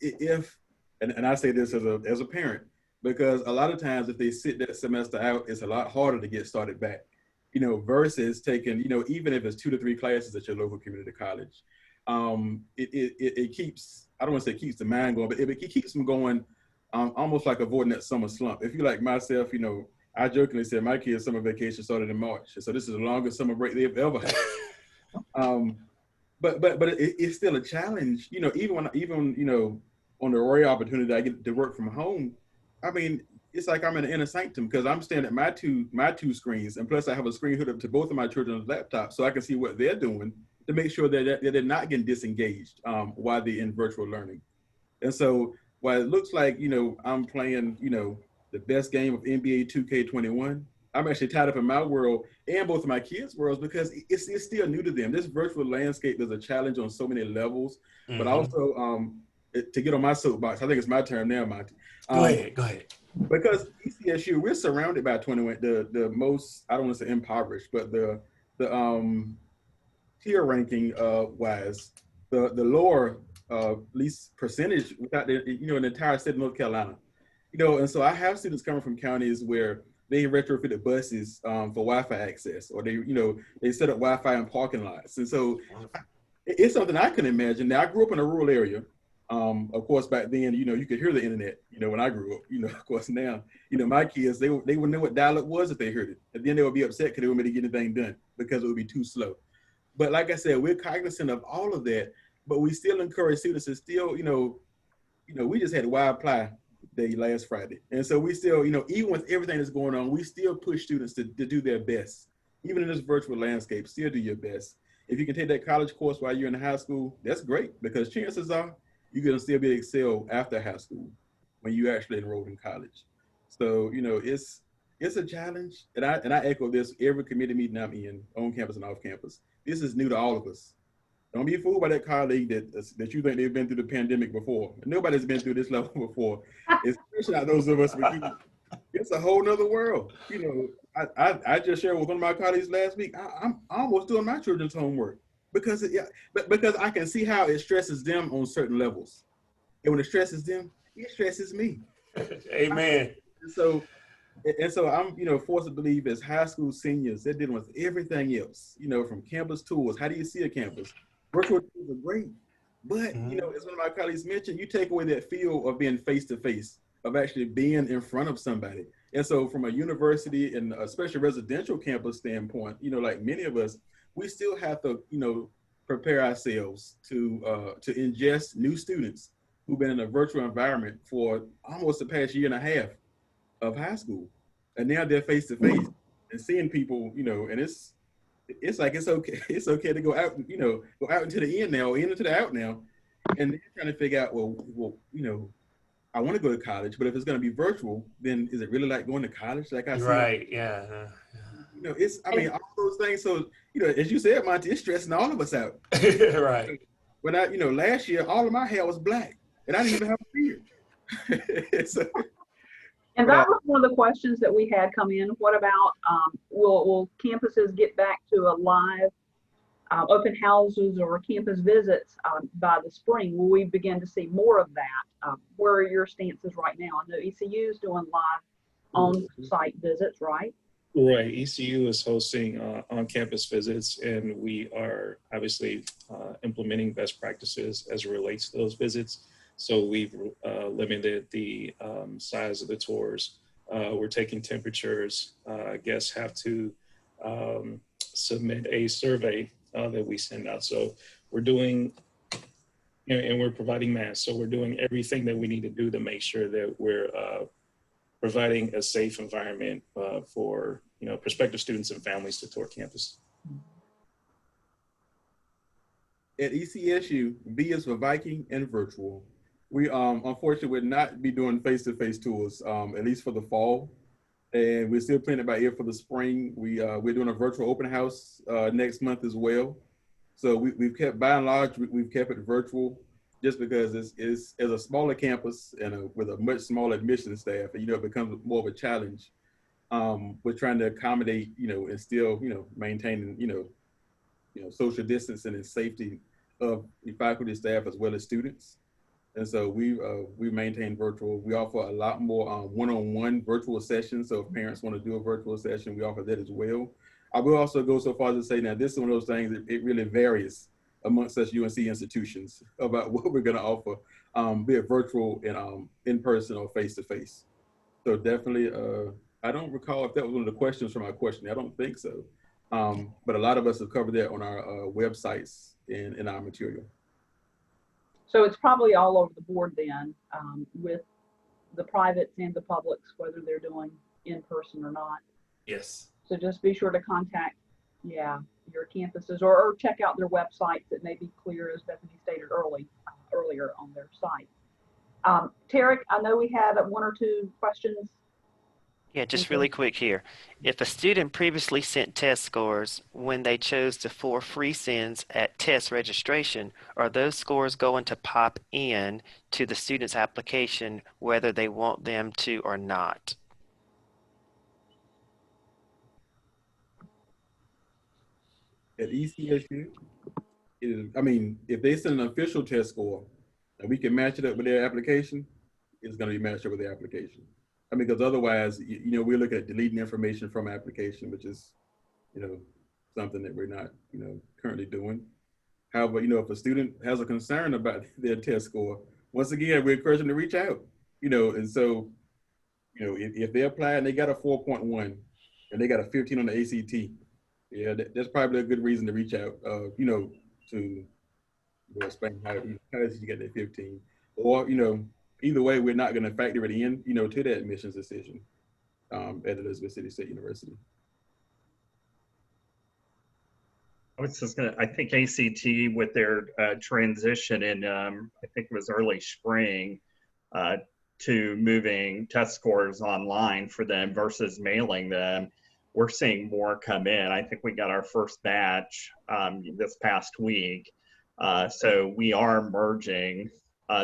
and I say this as a parent, because a lot of times if they sit that semester out, it's a lot harder to get started back, versus taking, even if it's 2 to 3 classes at your local community college. It keeps, I don't want to say keeps the mind going, but it keeps them going, almost like avoiding that summer slump. If you're like myself, I jokingly said my kids' summer vacation started in March. So this is the longest summer break they've ever had. But it's still a challenge, even on the rare opportunity I get to work from home. I mean, it's like I'm in an inner sanctum because I'm standing at my two screens, and plus I have a screen hooked up to both of my children's laptops so I can see what they're doing to make sure that they're not getting disengaged while they're in virtual learning. And so while it looks like, I'm playing, the best game of NBA 2K21, I'm actually tied up in my world and both of my kids' worlds because it's still new to them. This virtual landscape is a challenge on so many levels, but also to get on my soapbox, I think it's my turn now, Monty. Go ahead. Because ECSU, we're surrounded by 21, the most, I don't want to say impoverished, but the tier ranking wise, the lower least percentage without the, an entire state of North Carolina. And so I have students coming from counties where they retrofitted buses for Wi-Fi access, or they set up Wi-Fi in parking lots. And so it's something I couldn't imagine. Now I grew up in a rural area. Of course, back then, you could hear the internet, when I grew up, of course now, my kids, they would know what dial-up was if they heard it. And then they would be upset because they wouldn't be able to get anything done because it would be too slow. But like I said, we're cognizant of all of that, but we still encourage students to still, we just had Wi-Fi day last Friday. And so we still, even with everything that's going on, we still push students to do their best. Even in this virtual landscape, still do your best. If you can take that college course while you're in high school, that's great, because chances are you're going to still be able to excel after high school when you actually enroll in college. So, it's a challenge. And I echo this every committee meeting I'm in, on campus and off campus. This is new to all of us. Don't be fooled by that colleague that you think they've been through the pandemic before. Nobody's been through this level before, especially not those of us. It's a whole nother world. I just shared with one of my colleagues last week. I'm almost doing my children's homework because I can see how it stresses them on certain levels, and when it stresses them, it stresses me. Amen. And so I'm, forced to believe as high school seniors, they're dealing with everything else, from campus tours. How do you see a campus? Virtual tours are great, but, as one of my colleagues mentioned, you take away that feel of being face-to-face, of actually being in front of somebody. And so from a university and especially residential campus standpoint, like many of us, we still have to, prepare ourselves to ingest new students who've been in a virtual environment for almost the past year and a half of high school, and now they're face to face and seeing people, and it's like it's okay to go out, go out into the in now, into the out now, and they're trying to figure out, well, I want to go to college, but if it's going to be virtual, then is it really like going to college? Like I said, right, yeah. All those things. So as you said, Monty, it's stressing all of us out. Right. When last year, all of my hair was black, and I didn't even have a beard. And that was one of the questions that we had come in. What about, will campuses get back to a live open houses or campus visits by the spring? Will we begin to see more of that? Where are your stances right now? I know ECU is doing live on-site visits, right? Right. ECU is hosting on-campus visits, and we are obviously implementing best practices as it relates to those visits. So we've limited the size of the tours. We're taking temperatures. Guests have to submit a survey that we send out. So we're doing, and we're providing masks. So we're doing everything that we need to do to make sure that we're providing a safe environment for prospective students and families to tour campus. At ECSU, V is for Viking and virtual. We unfortunately would not be doing face-to-face tours, at least for the fall. And we're still planning by ear for the spring. We're doing a virtual open house next month as well. So we've kept, by and large, we've kept it virtual just because it's a smaller campus and with a much smaller admission staff, and it becomes more of a challenge. We're trying to accommodate, and still, maintaining, social distancing and safety of the faculty, staff, as well as students. And so we maintain virtual. We offer a lot more one-on-one virtual sessions. So if parents want to do a virtual session, we offer that as well. I will also go so far as to say, now this is one of those things that it really varies amongst us UNC institutions about what we're going to offer, be it virtual and in person or face-to-face. So definitely, I don't recall if that was one of the questions from our question. I don't think so. But a lot of us have covered that on our websites and in our material. So it's probably all over the board then, with the privates and the publics, whether they're doing in person or not. Yes. So just be sure to contact, your campuses or check out their websites that may be clear, as Bethany stated earlier on their site. Tarek, I know we had one or two questions. Yeah, just really quick here. If a student previously sent test scores when they chose the 4 free sends at test registration, are those scores going to pop in to the student's application whether they want them to or not? At ECSU, if they send an official test score and we can match it up with their application, it's going to be matched up with their application. Because otherwise, we're looking at deleting information from application, which is, something that we're not, currently doing. However, if a student has a concern about their test score, once again, we encourage them to reach out, and so, if they apply and they got a 4.1 and they got a 15 on the ACT, that's probably a good reason to reach out, to explain how did you get that 15, or, either way, we're not going to factor it in, to that admissions decision at Elizabeth City State University. I think ACT with their transition in, I think it was early spring, to moving test scores online for them versus mailing them, we're seeing more come in. I think we got our first batch this past week. So we are merging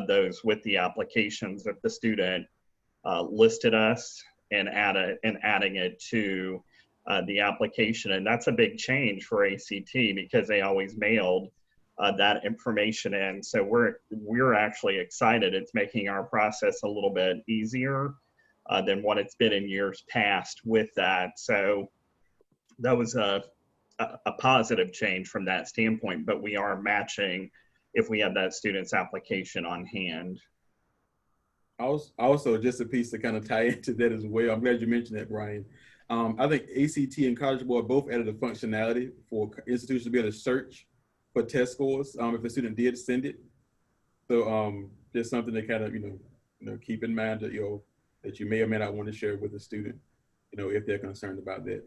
those with the applications that the student listed us and adding it to the application. And that's a big change for ACT because they always mailed that information in. So we're actually excited. It's making our process a little bit easier than what it's been in years past with that. So that was a positive change from that standpoint, but we are matching if we have that student's application on hand. Also, just a piece to kind of tie into that as well. I'm glad you mentioned that, Brian. I think ACT and College Board both added a functionality for institutions to be able to search for test scores if a student did send it. So just something to kind of keep in mind that that you may or may not want to share with the student, if they're concerned about that.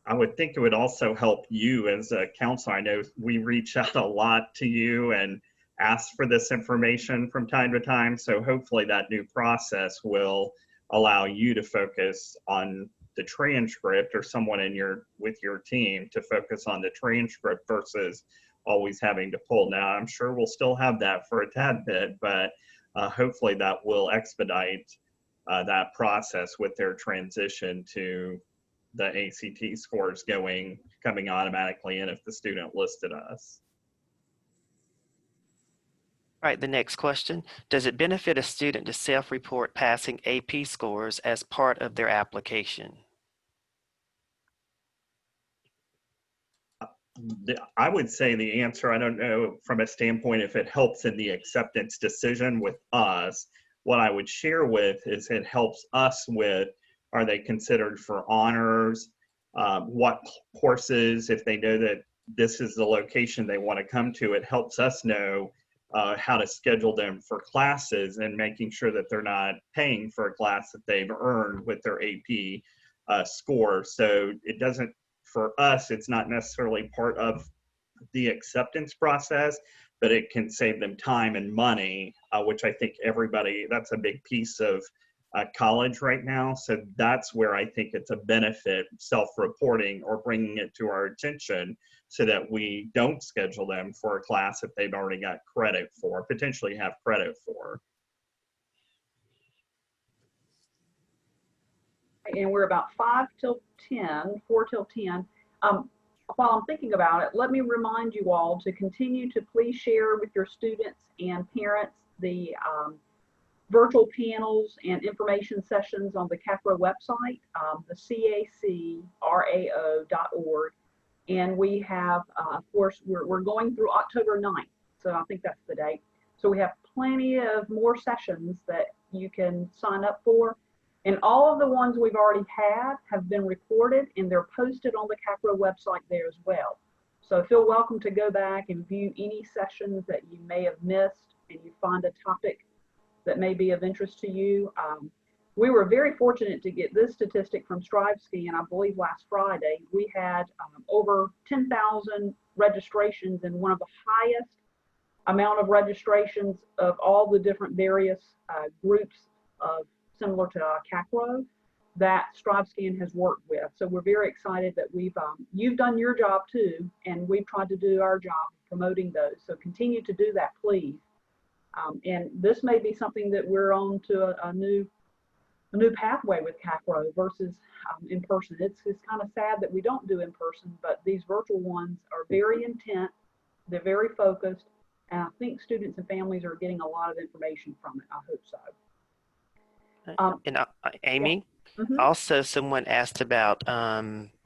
I would think it would also help you as a counselor. I know we reach out a lot to you and ask for this information from time to time. So hopefully that new process will allow you to focus on the transcript, or someone with your team to focus on the transcript versus always having to pull. Now, I'm sure we'll still have that for a tad bit, but hopefully that will expedite that process with their transition to the ACT scores coming automatically in if the student listed us. All right, the next question. Does it benefit a student to self-report passing AP scores as part of their application? I would say the answer, I don't know from a standpoint if it helps in the acceptance decision with us. What I would share with is it helps us with, are they considered for honors? What courses, if they know that this is the location they want to come to, it helps us know how to schedule them for classes and making sure that they're not paying for a class that they've earned with their AP score. So it doesn't, for us, it's not necessarily part of the acceptance process, but it can save them time and money, which I think everybody, that's a big piece of college right now. So that's where I think it's a benefit, self-reporting or bringing it to our attention so that we don't schedule them for a class that they've already got credit for, potentially have credit for. And we're about 4 till 10. While I'm thinking about it, let me remind you all to continue to please share with your students and parents the virtual panels and information sessions on the CACRAO website, the CACRAO.org. And we have, of course, we're going through October 9th. So I think that's the date. So we have plenty of more sessions that you can sign up for. And all of the ones we've already had have been recorded and they're posted on the CACRAO website there as well. So feel welcome to go back and view any sessions that you may have missed and you find a topic that may be of interest to you. We were very fortunate to get this statistic from StriveScan, I believe last Friday. We had over 10,000 registrations and one of the highest amount of registrations of all the different various groups of similar to CACRAO that StriveScan has worked with. So we're very excited that you've done your job too, and we've tried to do our job promoting those. So continue to do that, please. And this may be something that we're on to a new pathway with CACRAO versus in person. It's kind of sad that we don't do in person, but these virtual ones are very intense. They're very focused, and I think students and families are getting a lot of information from it. I hope so. And Amy, Mm-hmm. also someone asked about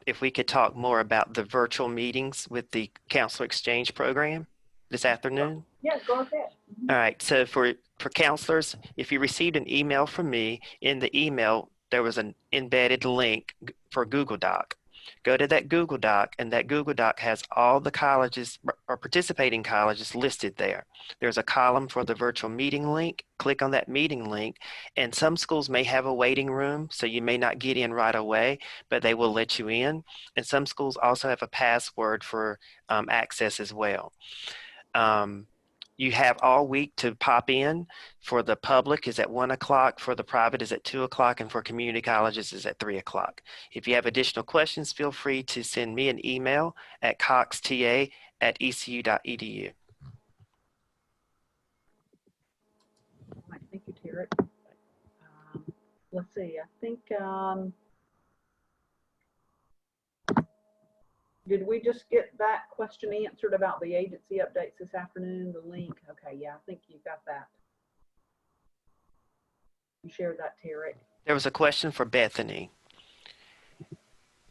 if we could talk more about the virtual meetings with the counselor exchange program this afternoon. Yes, go ahead. Mm-hmm. All right, so for counselors, if you received an email from me, in the email, there was an embedded link for Google Doc. Go to that Google Doc, and that Google Doc has all the colleges or participating colleges listed there. There's a column for the virtual meeting link. Click on that meeting link, and some schools may have a waiting room, so you may not get in right away, but they will let you in. And some schools also have a password for access as well. You have all week to pop in. For the public is at 1 o'clock, for the private is at 2 o'clock, and for community colleges is at 3 o'clock. If you have additional questions, feel free to send me an email at coxta@ecu.edu. All right, thank you, Tarek. Let's see, I think, did we just get that question answered about the agency updates this afternoon, the link? Okay, yeah, I think you got that. You shared that, Tarek. There was a question for Bethany.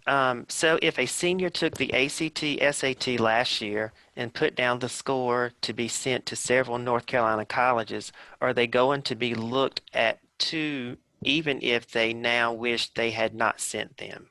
So if a senior took the ACT, SAT last year and put down the score to be sent to several North Carolina colleges, are they going to be looked at too, even if they now wish they had not sent them?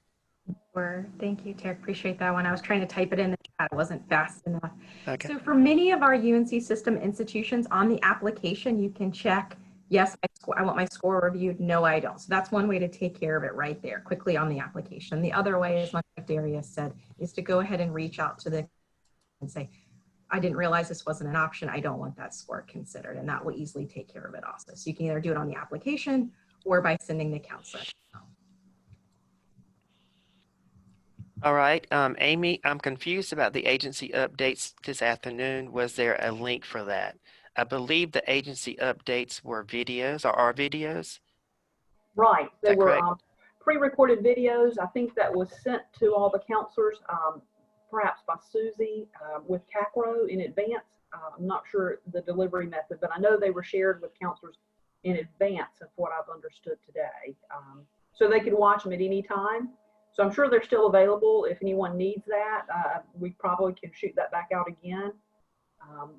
Thank you, Tarek. Appreciate that one. I was trying to type it in the chat. It wasn't fast enough. Okay. So for many of our UNC system institutions on the application, you can check, yes, I want my score reviewed. No, I don't. So that's one way to take care of it right there quickly on the application. The other way, as like Darius said, is to go ahead and reach out to the and say, I didn't realize this wasn't an option. I don't want that score considered. And that will easily take care of it also. So you can either do it on the application or by sending the counselor. All right, Amy, I'm confused about the agency updates this afternoon. Was there a link for that? I believe the agency updates were videos or are videos. Right, they were correct? pre-recorded videos. I think that was sent to all the counselors, perhaps by Susie with CACRAO in advance. I'm not sure the delivery method, but I know they were shared with counselors in advance of what I've understood today. So they could watch them at any time. So I'm sure they're still available if anyone needs that. We probably can shoot that back out again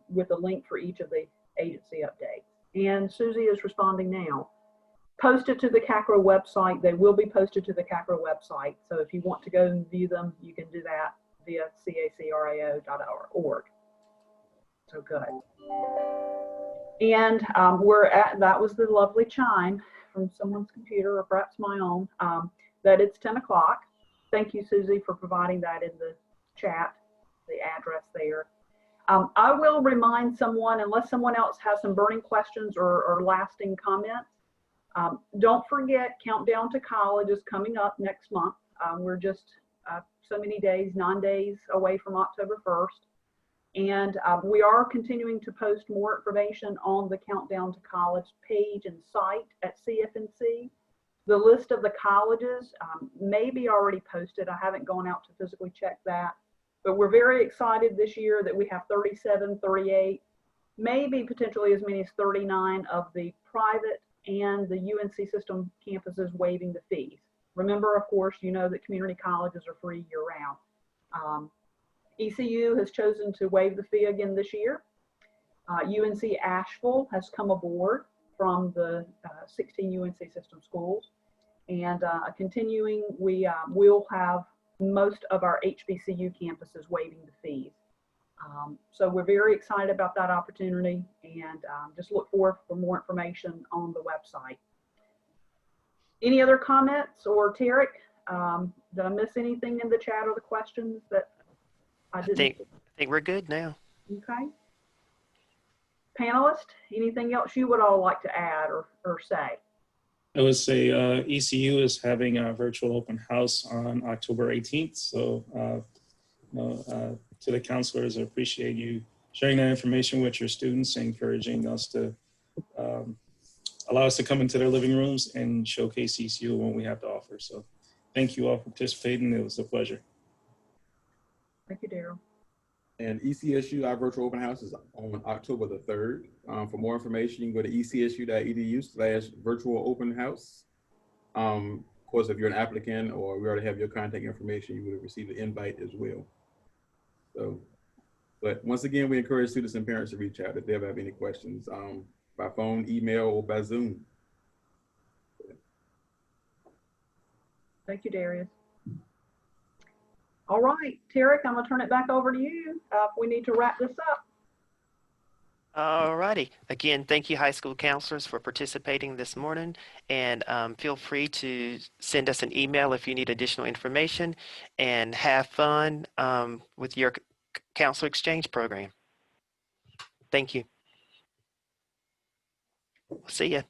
with a link for each of the agency updates. And Susie is responding now. Posted to the CACRAO website. They will be posted to the CACRAO website. So if you want to go and view them, you can do that via cacrao.org. So good. And that was the lovely chime from someone's computer or perhaps my own, that it's 10 o'clock. Thank you, Susie, for providing that in the chat, the address there. I will remind someone, unless someone else has some burning questions or lasting comments, don't forget, Countdown to College is coming up next month. We're just so many days, 9 days away from October 1st. And we are continuing to post more information on the Countdown to College page and site at CFNC. The list of the colleges may be already posted. I haven't gone out to physically check that. But we're very excited this year that we have 37, 38, maybe potentially as many as 39 of the private and the UNC system campuses waiving the fees. Remember, of course, you know that community colleges are free year-round. ECU has chosen to waive the fee again this year. UNC Asheville has come aboard from the 16 UNC system schools. And continuing, we will have most of our HBCU campuses waiving the fees. So we're very excited about that opportunity, and just look for more information on the website. Any other comments? Or Tarek, did I miss anything in the chat or the questions that I didn't? I think we're good now. Okay. Panelists, anything else you would all like to add or say? I would say ECU is having a virtual open house on October 18th. So to the counselors, I appreciate you sharing that information with your students and encouraging us to allow us to come into their living rooms and showcase ECU and what we have to offer. So thank you all for participating. It was a pleasure. Thank you, Daryl. And ECSU, our virtual open house is on October the 3rd. For more information, you can go to ecsu.edu/virtual open house. Of course, if you're an applicant or we already have your contact information, you would have received an invite as well. So, but once again, we encourage students and parents to reach out if they ever have any questions by phone, email, or by Zoom. Thank you, Darius. All right, Tarek, I'm gonna turn it back over to you if we need to wrap this up. All righty. Again, thank you, high school counselors, for participating this morning. And feel free to send us an email if you need additional information, and have fun with your counselor exchange program. Thank you. See ya.